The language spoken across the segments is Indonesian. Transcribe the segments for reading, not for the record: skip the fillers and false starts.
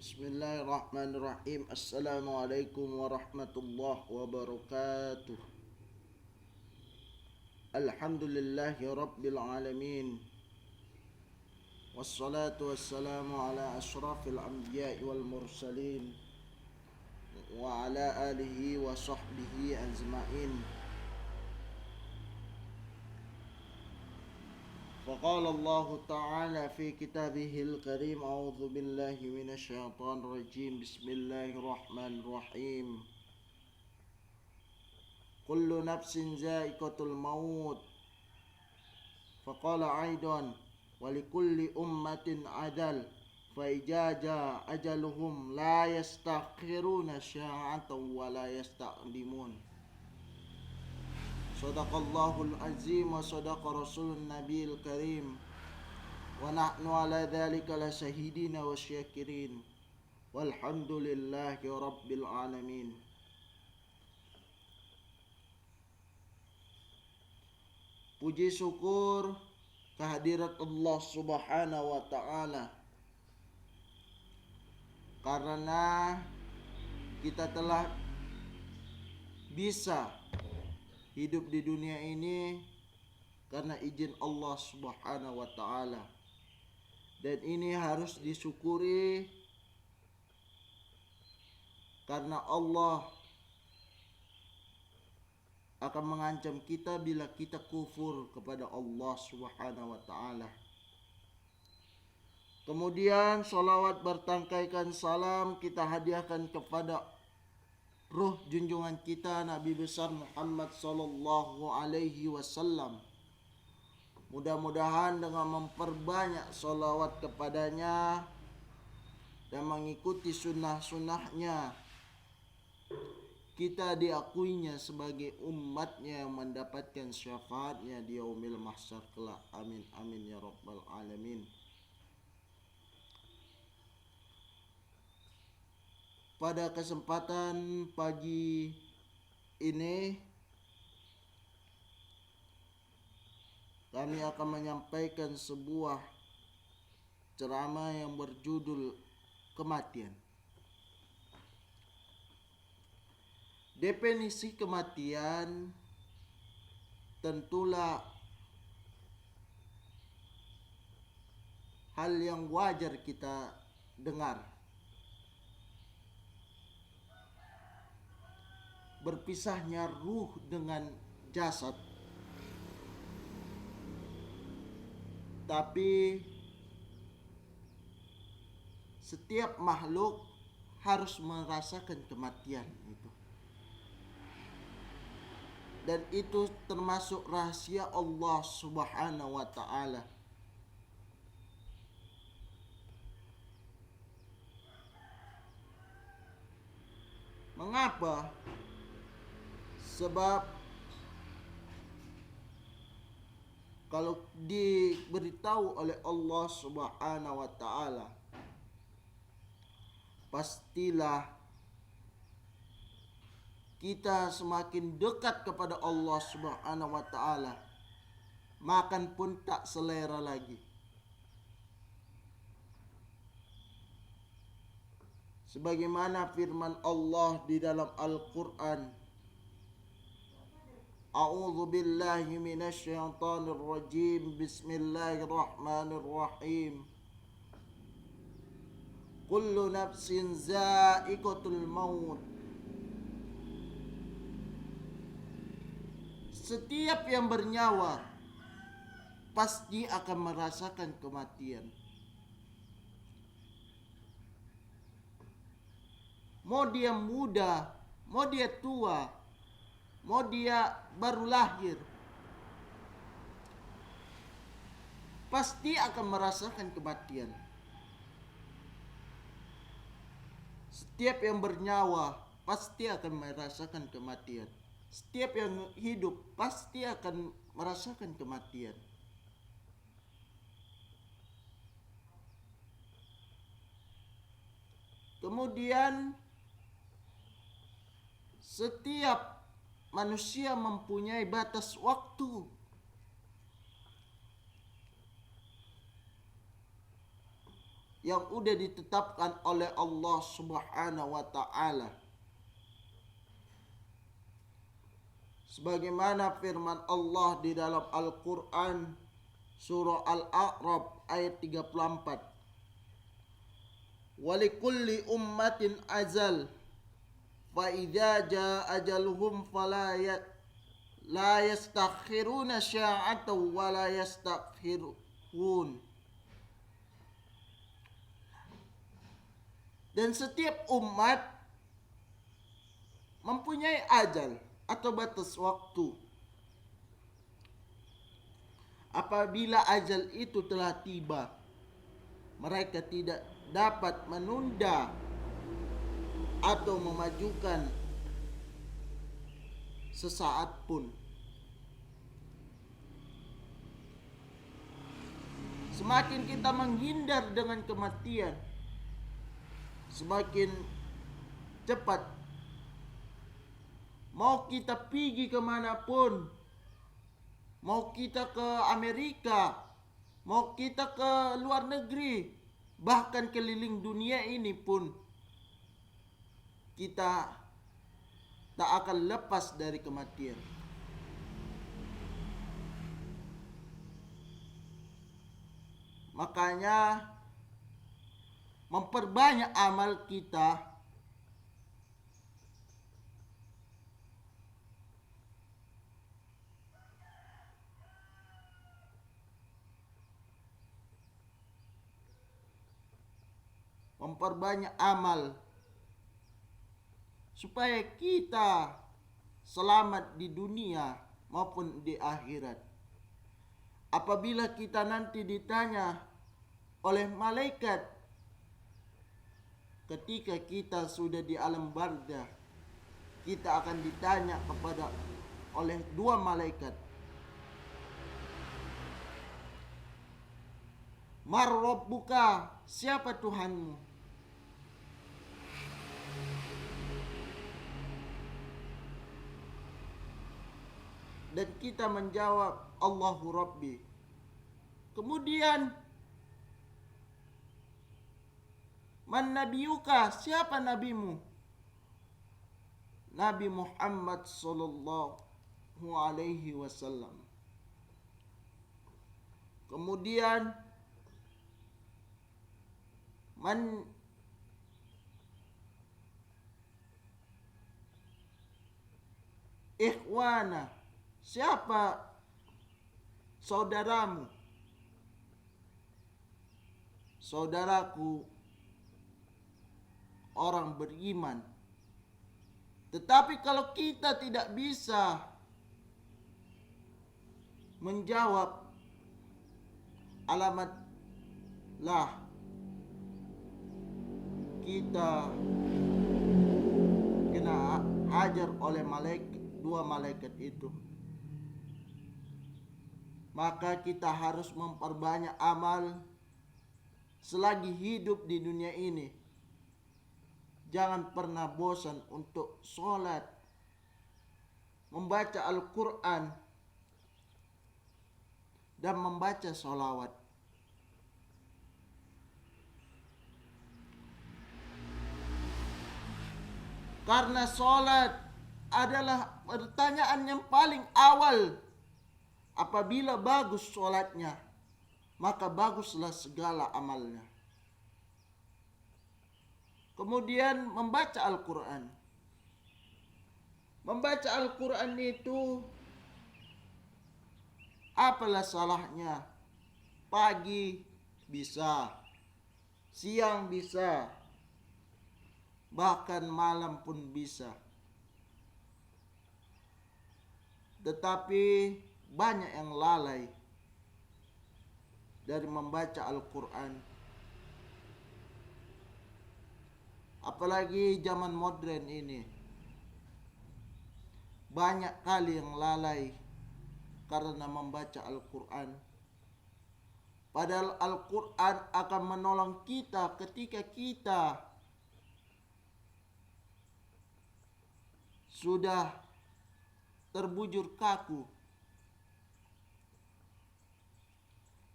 Bismillahirrahmanirrahim. Assalamualaikum warahmatullahi wabarakatuh. Alhamdulillahi rabbil alamin. Wassalatu wassalamu ala ashrafil anbiya'i wal mursalin wa ala alihi wa sahbihi ajma'in. فقال الله تعالى في كتابه الكريم أعوذ بالله من الشيطان الرجيم بسم الله الرحمن الرحيم كل نفس ذائقة الموت فقال أيضا ولكل أمة أجل فإذا جاء أجلهم لا يستأخرون ساعة ولا يستقدمون Sadaqallahul azim wa sadaqa rasulun nabiyil karim wa nahnu ala dhalika la syahidina wa syakirin walhamdulillahi rabbil alamin. Puji syukur kehadirat Allah subhanahu wa ta'ala, karena kita telah bisa hidup di dunia ini karena izin Allah subhanahu wa ta'ala. Dan ini harus disyukuri karena Allah akan mengancam kita bila kita kufur kepada Allah subhanahu wa ta'ala. Kemudian salawat bertangkaikan salam kita hadiahkan kepada ruh junjungan kita Nabi besar Muhammad sallallahu alaihi wasallam. Mudah-mudahan dengan memperbanyak salawat kepadanya dan mengikuti sunnah-sunnahnya, kita diakuinya sebagai umatnya yang mendapatkan syafaatnya di yaumil mahsyar kelak. Amin amin ya rabbal alamin. Pada kesempatan pagi ini kami akan menyampaikan sebuah ceramah yang berjudul kematian. Definisi kematian tentulah hal yang wajar kita dengar. Berpisahnya ruh dengan jasad. Tapi setiap makhluk harus merasakan kematian itu. Dan itu termasuk rahasia Allah subhanahu wa ta'ala. Mengapa? Sebab kalau diberitahu oleh Allah subhanahu wa ta'ala, pastilah kita semakin dekat kepada Allah subhanahu wa ta'ala, makan pun tak selera lagi. Sebagaimana firman Allah di dalam Al-Quran, A'udzu billahi minasy syaithanir rajim. Bismillahirrahmanirrahim. Kullu nafsin za'iqatul maut. Setiap yang bernyawa pasti akan merasakan kematian. Mau dia muda, mau dia tua, mau dia baru lahir, pasti akan merasakan kematian. Setiap yang bernyawa pasti akan merasakan kematian. Setiap yang hidup pasti akan merasakan kematian. Kemudian setiap manusia mempunyai batas waktu. yang udah ditetapkan oleh Allah Subhanahu wa taala. Sebagaimana firman Allah di dalam Al-Qur'an surah Al-A'raf ayat 34. Walikulli ummatin ajal fa idza jaa ajaluhum la yastakhiruna sya'atan wa la yastakhirun. Dan setiap umat mempunyai ajal atau batas waktu. Apabila ajal itu telah tiba, mereka tidak dapat menunda atau memajukan sesaat pun. Semakin kita menghindar dengan kematian, semakin cepat. Mau kita pergi kemanapun, mau kita ke Amerika, mau kita ke luar negeri, bahkan keliling dunia ini pun, kita tak akan lepas dari kematian. Makanya memperbanyak amal kita, memperbanyak amal supaya kita selamat di dunia maupun di akhirat. Apabila kita nanti ditanya oleh malaikat ketika kita sudah di alam barzakh, kita akan ditanya oleh dua malaikat. Mar rabbuka, siapa Tuhanmu? Dan kita menjawab, Allahu Rabbi. Kemudian, man nabiyuka, siapa nabimu? Nabi Muhammad sallallahu alaihi wasallam. Kemudian, man ikhwana, siapa saudaramu? Saudaraku orang beriman. Tetapi kalau kita tidak bisa menjawab alamat lah, kita kena hajar oleh dua malaikat itu. Maka kita harus memperbanyak amal selagi hidup di dunia ini. Jangan pernah bosan untuk sholat, membaca Al-Quran, dan membaca sholawat. Karena sholat adalah pertanyaan yang paling awal. Apabila bagus sholatnya, maka baguslah segala amalnya. Kemudian membaca Al-Quran. Membaca Al-Quran itu apalah salahnya? Pagi bisa, siang bisa, bahkan malam pun bisa. Tetapi banyak yang lalai dari membaca Al-Quran. Apalagi zaman modern ini, banyak kali yang lalai karena membaca Al-Quran. Padahal Al-Quran akan menolong kita ketika kita sudah terbujur kaku.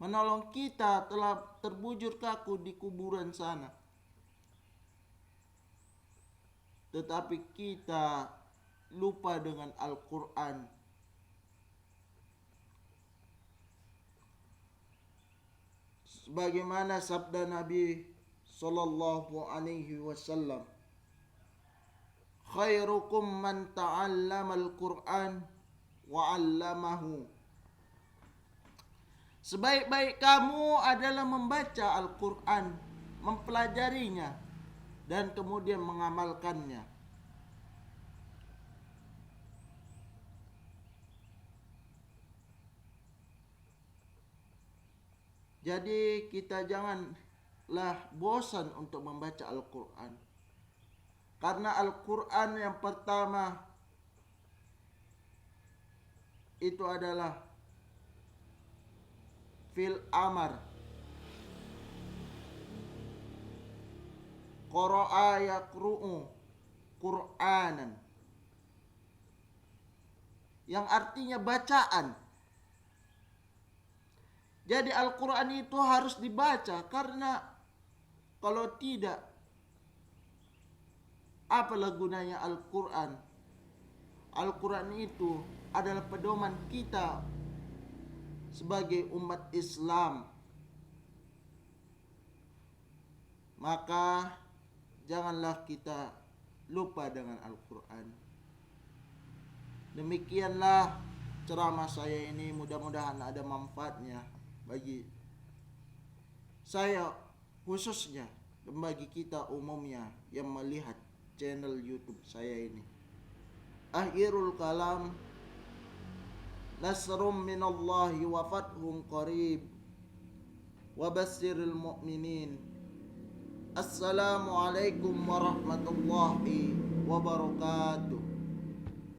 menolong kita telah terbujur kaku di kuburan sana. Tetapi kita lupa dengan Al-Quran. Sebagaimana sabda Nabi sallallahu alaihi wasallam, khairukum man ta'allama al-Qur'an wa 'allamahu. Sebaik-baik kamu adalah membaca Al-Quran, mempelajarinya, dan kemudian mengamalkannya. Jadi kita janganlah bosan untuk membaca Al-Quran. Karena Al-Quran yang pertama itu adalah fil amar, qara'a yaqru'u Qur'anan, yang artinya bacaan. Jadi Al-Quran itu harus dibaca, karena kalau tidak, apalah gunanya Al-Quran? Al-Quran itu adalah pedoman kita sebagai umat Islam. Maka janganlah kita lupa dengan Al-Quran. Demikianlah ceramah saya ini, mudah-mudahan ada manfaatnya bagi saya khususnya dan bagi kita umumnya yang melihat channel YouTube saya ini. Akhirul kalam, nasrum minallahi wa fathun qarib wa basyiril mu'minin. Assalamualaikum warahmatullahi wabarakatuh.